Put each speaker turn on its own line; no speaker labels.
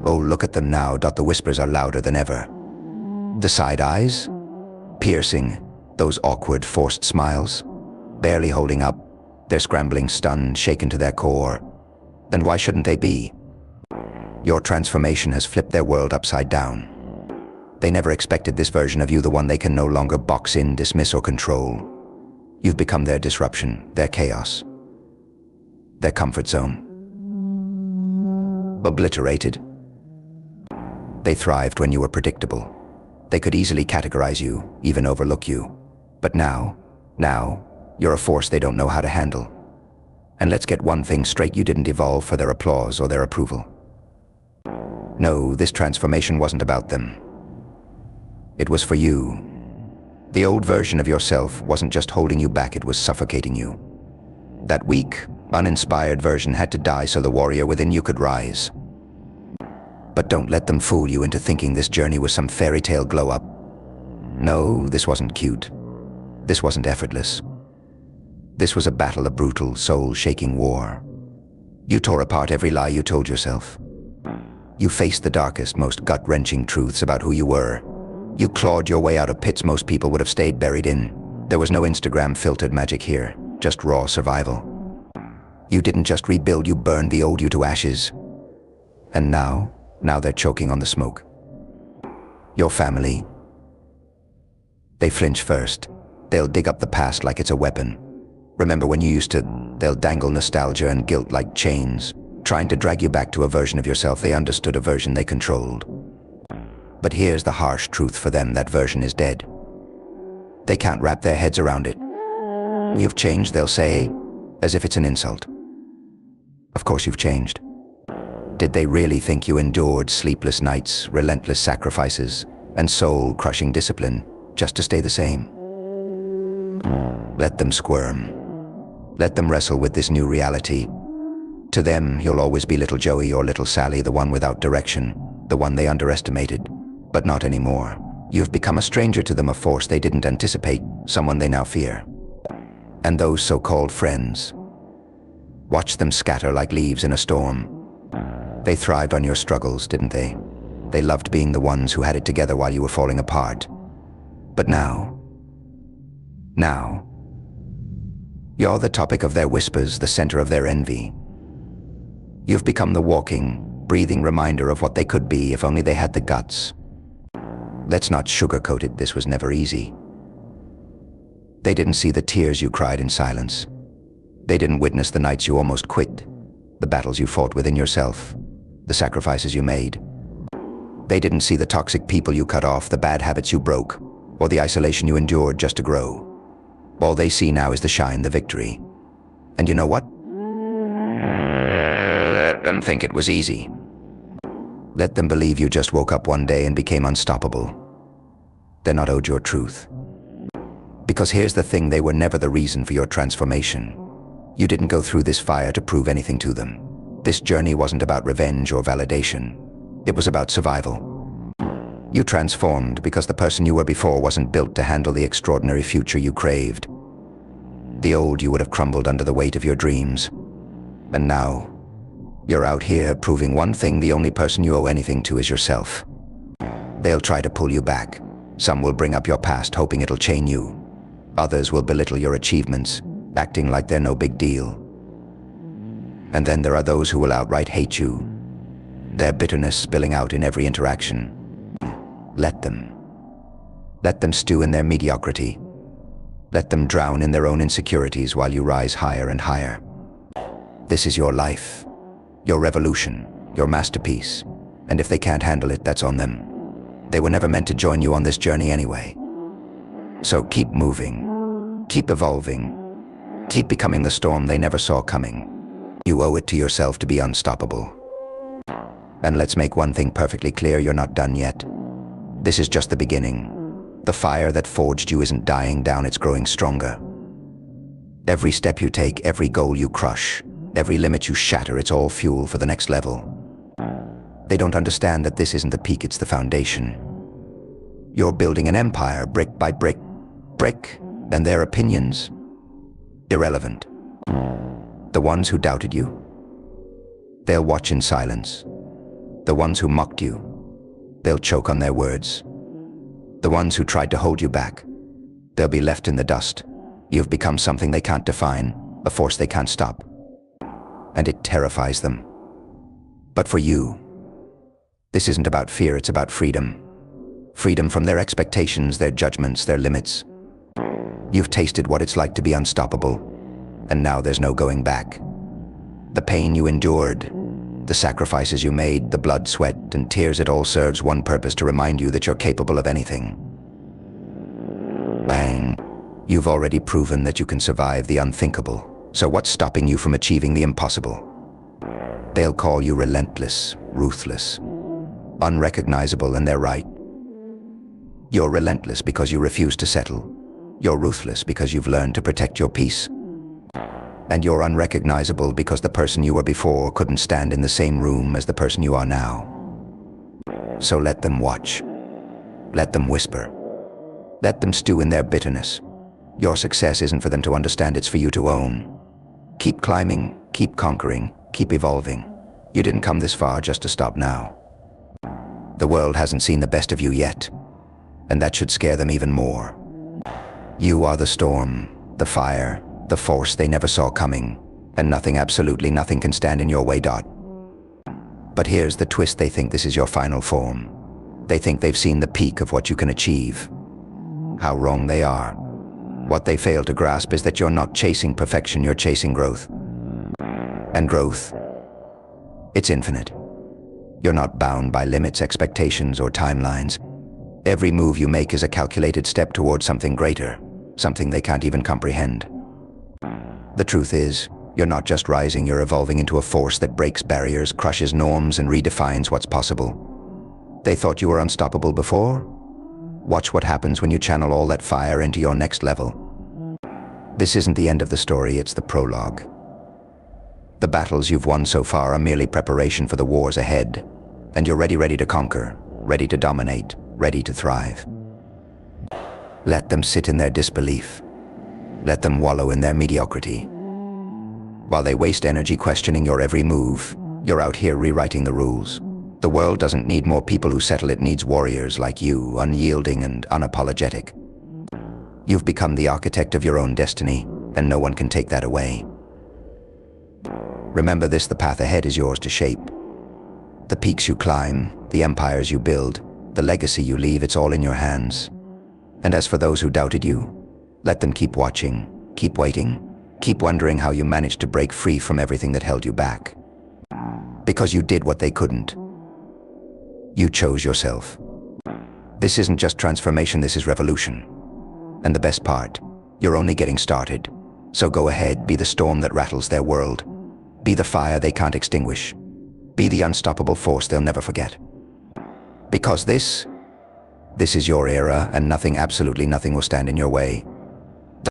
Oh, look at them now. The whispers are louder than ever. The side eyes? Piercing. Those awkward, forced smiles? Barely holding up. They're scrambling, stunned, shaken to their core. Then why shouldn't they be? Your transformation has flipped their world upside down. They never expected this version of you, the one they can no longer box in, dismiss, or control. You've become their disruption, their chaos, their comfort zone. Obliterated. They thrived when you were predictable. They could easily categorize you, even overlook you. But now, you're a force they don't know how to handle. And let's get one thing straight, you didn't evolve for their applause or their approval. No, this transformation wasn't about them. It was for you. The old version of yourself wasn't just holding you back, it was suffocating you. That weak, uninspired version had to die so the warrior within you could rise. But don't let them fool you into thinking this journey was some fairy tale glow-up. No, this wasn't cute. This wasn't effortless. This was a battle, a brutal, soul-shaking war. You tore apart every lie you told yourself. You faced the darkest, most gut-wrenching truths about who you were. You clawed your way out of pits most people would have stayed buried in. There was no Instagram-filtered magic here, just raw survival. You didn't just rebuild, you burned the old you to ashes. And now they're choking on the smoke. Your family. They flinch first. They'll dig up the past like it's a weapon. Remember when you used to? They'll dangle nostalgia and guilt like chains, trying to drag you back to a version of yourself they understood, a version they controlled. But here's the harsh truth for them, that version is dead. They can't wrap their heads around it. You've changed, they'll say, as if it's an insult. Of course you've changed. Did they really think you endured sleepless nights, relentless sacrifices, and soul-crushing discipline just to stay the same? Let them squirm. Let them wrestle with this new reality. To them, you'll always be little Joey or little Sally, the one without direction, the one they underestimated. But not anymore. You've become a stranger to them, a force they didn't anticipate, someone they now fear. And those so-called friends. Watch them scatter like leaves in a storm. They thrived on your struggles, didn't they? They loved being the ones who had it together while you were falling apart. But now, you're the topic of their whispers, the center of their envy. You've become the walking, breathing reminder of what they could be if only they had the guts. Let's not sugarcoat it, this was never easy. They didn't see the tears you cried in silence. They didn't witness the nights you almost quit, the battles you fought within yourself, the sacrifices you made. They didn't see the toxic people you cut off, the bad habits you broke, or the isolation you endured just to grow. All they see now is the shine, the victory. And you know what? Let them think it was easy. Let them believe you just woke up one day and became unstoppable. They're not owed your truth. Because here's the thing, they were never the reason for your transformation. You didn't go through this fire to prove anything to them. This journey wasn't about revenge or validation. It was about survival. You transformed because the person you were before wasn't built to handle the extraordinary future you craved. The old you would have crumbled under the weight of your dreams. And now, you're out here proving one thing: the only person you owe anything to is yourself. They'll try to pull you back. Some will bring up your past, hoping it'll chain you. Others will belittle your achievements, acting like they're no big deal. And then there are those who will outright hate you, their bitterness spilling out in every interaction. Let them. Let them stew in their mediocrity. Let them drown in their own insecurities while you rise higher and higher. This is your life, your revolution, your masterpiece. And if they can't handle it, that's on them. They were never meant to join you on this journey anyway. So keep moving, keep evolving, keep becoming the storm they never saw coming. You owe it to yourself to be unstoppable. And let's make one thing perfectly clear, you're not done yet. This is just the beginning. The fire that forged you isn't dying down, it's growing stronger. Every step you take, every goal you crush, every limit you shatter, it's all fuel for the next level. They don't understand that this isn't the peak, it's the foundation. You're building an empire, brick by brick, and their opinions, irrelevant. The ones who doubted you, they'll watch in silence. The ones who mocked you, they'll choke on their words. The ones who tried to hold you back, they'll be left in the dust. You've become something they can't define, a force they can't stop. And it terrifies them. But for you, this isn't about fear, it's about freedom. Freedom from their expectations, their judgments, their limits. You've tasted what it's like to be unstoppable, and now there's no going back. The pain you endured, the sacrifices you made, the blood, sweat, and tears, it all serves one purpose: to remind you that you're capable of anything. Bang. You've already proven that you can survive the unthinkable, so what's stopping you from achieving the impossible? They'll call you relentless, ruthless, unrecognizable, and they're right. You're relentless because you refuse to settle. You're ruthless because you've learned to protect your peace. And you're unrecognizable because the person you were before couldn't stand in the same room as the person you are now. So let them watch. Let them whisper. Let them stew in their bitterness. Your success isn't for them to understand, it's for you to own. Keep climbing, keep conquering, keep evolving. You didn't come this far just to stop now. The world hasn't seen the best of you yet, and that should scare them even more. You are the storm, the fire, the force they never saw coming, and nothing, absolutely nothing, can stand in your way. But here's the twist: they think this is your final form. They think they've seen the peak of what you can achieve. How wrong they are. What they fail to grasp is that you're not chasing perfection, you're chasing growth. And growth, it's infinite. You're not bound by limits, expectations, or timelines. Every move you make is a calculated step towards something greater, something they can't even comprehend. The truth is, you're not just rising, you're evolving into a force that breaks barriers, crushes norms, and redefines what's possible. They thought you were unstoppable before? Watch what happens when you channel all that fire into your next level. This isn't the end of the story, it's the prologue. The battles you've won so far are merely preparation for the wars ahead, and you're ready to conquer, ready to dominate, ready to thrive. Let them sit in their disbelief. Let them wallow in their mediocrity. While they waste energy questioning your every move, you're out here rewriting the rules. The world doesn't need more people who settle, it needs warriors like you, unyielding and unapologetic. You've become the architect of your own destiny, and no one can take that away. Remember this: the path ahead is yours to shape. The peaks you climb, the empires you build, the legacy you leave, it's all in your hands. And as for those who doubted you, let them keep watching, keep waiting, keep wondering how you managed to break free from everything that held you back. Because you did what they couldn't. You chose yourself. This isn't just transformation, this is revolution. And the best part, you're only getting started. So go ahead, be the storm that rattles their world. Be the fire they can't extinguish. Be the unstoppable force they'll never forget. Because this is your era, and nothing, absolutely nothing, will stand in your way.